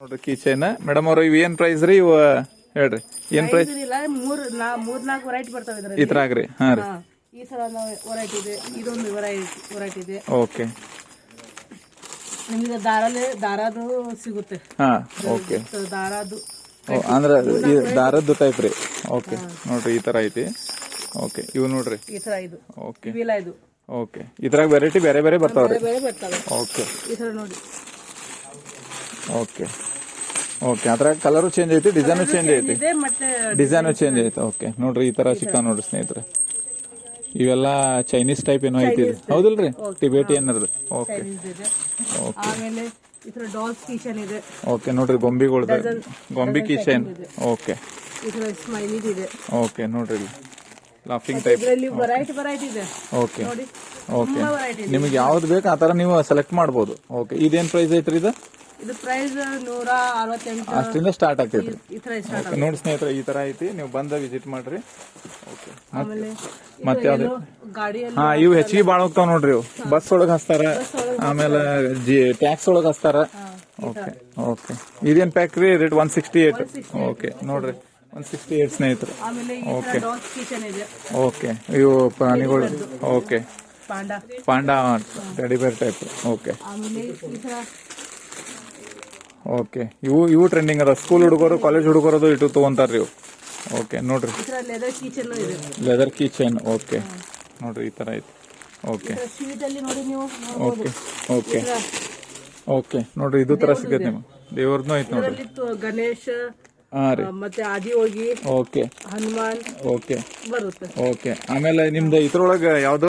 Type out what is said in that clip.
ನೋಡ್ರಿ kitchen madam ಅವ್ರ ಇವ್ ಏನ್ ಪ್ರೈಸ್ ರೀ ಇವ ಹೇಳ್ರಿ ಏನ್ ಪ್ರೈಸ್ ಮೂರ್ ನಾಲ್ಕು ವೆರೈಟಿ ಬರ್ತಾವೆ ಇದ್ರಲ್ಲಿ. ಇದ್ರಾಗ್ರಿ ಹಾ ರೀ ಈ ತರ ವೆರೈಟಿ ಇದೆ, ಇದೊಂದು ವೆರೈಟಿ ಇದೆ. ಓಕೆ ನಿಮ್ಗೆ ದಾರದು ಸಿಗುತ್ತೆ. ಹಾ ಓಕೆ ದಾರದು ಅಂದ್ರ ಈ ದಾರದ್ದು ಟೈಪ್ ರೀ. ಓಕೆ ನೋಡ್ರಿ ಈ ತರ ಐತಿ. ಓಕೆ ಇವ್ ನೋಡ್ರಿ ಈ ತರ ಇದು ಓಕೆ ಇವಿಲ್ಲ ಇದು. ಓಕೆ ಇದ್ರಾಗ ವೆರೈಟಿ ಬೇರೆ ಬೇರೆ ಬರ್ತಾವ್ರಿ. ಬೇರೆ ಬರ್ತವೆ. ಓಕೆ ಈ ತರ ನೋಡಿ. ಓಕೆ ಓಕೆ ಅದ್ರಾಗ ಕಲರು ಚೇಂಜ್ ಐತಿ, ಡಿಸೈನು ಚೇಂಜ್ ಐತಿ, ಇದೆ ಮತ್ತೆ ಡಿಸೈನು ಚೇಂಜ್ ಐತಿ. ಓಕೆ ನೋಡ್ರಿ ಈ ತರ ಸಿಕ್ಕ ನೋಡ್ರಿ ಸ್ನೇಹಿತರೆ, ಇವೆಲ್ಲ ಚೈನೀಸ್ ಟೈಪ್ ಏನೋ ಐತಿ ಇದು. ಹೌದಿಲ್ರಿ ಟಿಬೇಟಿಯನ್ ಅದ್ರಿ. ಓಕೆ ಇದೆ. ಓಕೆ ಆಮೇಲೆ ಈ ತರ ಡಾಲ್ಸ್ ಕಿಚನ್ ಇದೆ. ಓಕೆ ನೋಡ್ರಿ ಗೊಂಬಿಗಳ್ದು ಗೊಂಬಿ ಕಿಚನ್. ಓಕೆ ಈ ತರ ಸ್ಮೈಲಿ ಇದೆ. ಓಕೆ ನೋಡ್ರಿ ಇಲ್ಲಿ ಲಾಫಿಂಗ್ ಟೈಪ್. ಇದರಲ್ಲಿ ವೆರೈಟಿ ಇದೆ. ಓಕೆ ನೋಡಿ ಓಕೆ ತುಂಬಾ ವೆರೈಟಿ ಇದೆ. ನಿಮಗೆ ಯಾವ್ದು ಬೇಕು ಆ ತರ ನೀವು ಸೆಲೆಕ್ಟ್ ಮಾಡ್ಬೋದು. ಓಕೆ ಇದೇನ್ ಪ್ರೈಸ್ ಐತ್ರಿ ಇದು? ಇದು ಪ್ರೈಸ್ 168 ಅಷ್ಟಿಂದ ಸ್ಟಾರ್ಟ್ ಆಗ್ತೈತ್ರಿ. ಈ ತರ ಸ್ಟಾರ್ಟ್. ನೋಡಿ ಸ್ನೇಹಿತರೆ ಈ ತರ ಐತಿ, ನೀವು ಬಂದ ವಿಸಿಟ್ ಮಾಡ್ರಿ. ಓಕೆ ಆಮೇಲೆ ಮತ್ತೆ ಯಾವ್ದು? ಗಾಡಿಯಲ್ಲಿ ಹಾ ಇವು ಹೆಚ್ಚಿಗೆ ಬಾಳ ಹೋಗ್ತಾವ ನೋಡ್ರಿ. ಇವು ಬಸ್ ಒಳಗ್ ಹಚ್ತಾರ, ಆಮೇಲೆ ಟ್ಯಾಕ್ಸ್ ಒಳಗ್ ಹಚ್ತಾರ. ಓಕೆ ಓಕೆ ಇದೇನ್ ಪ್ಯಾಕ್ ರೀ? ರೇಟ್ 168. ಓಕೆ ನೋಡ್ರಿ 168 ಸ್ನೇಹಿತರು. ಆಮೇಲೆ ಈ ತರ ಡಾಲ್ಸ್ ಕಿಚನ್ ಇದೆ. ಓಕೆ ಇವು ಪ್ರಾಣಿಗಳು. ಓಕೆ ಪಾಂಡಾ ಟೆಡಿ ಬೇರ್ ಟೈಪ್. ಓಕೆ ಆಮೇಲೆ ಈ ತರ ಓಕೆ ಇವು ಟ್ರೆಂಡಿಂಗ್ ಅದ. ಸ್ಕೂಲ್ ಹುಡುಗರು ಕಾಲೇಜ್ ಹುಡುಗರದು ಇಟ್ಟು ತಗೊಂತಾರ್ರಿ ಇವು. ಓಕೆ ನೋಡ್ರಿ ಈ ತರ ಲೆದರ್ ಕಿಚನ್ ಇದೆ. Leather kitchen. ಓಕೆ ನೋಡ್ರಿ ಈ ತರ ಐತಿ. ಓಕೆ ಸ್ವೀಟ್ ಅಲ್ಲಿ ನೋಡಿ ನೀವು ಓಕೆ ಓಕೆ ಓಕೆ ನೋಡ್ರಿ ಇದು ತರ ಸಿಗತ್ತೆ ನಿಮ್ಗೆ. ದೇವ್ರದ್ದು ಐತಿ ನೋಡ್ರಿ. ಇದರಲ್ಲಿ ಗಣೇಶ್ ಹಾ ರೀ ಮತ್ತೆ ಆದಿಯೋಗಿ, ಓಕೆ ಹನುಮಾನ್ ಓಕೆ ಬರುತ್ತೆ. ಓಕೆ ಆಮೇಲೆ ನಿಮ್ದು ಇದ್ರೊಳಗ ಯಾವ್ದು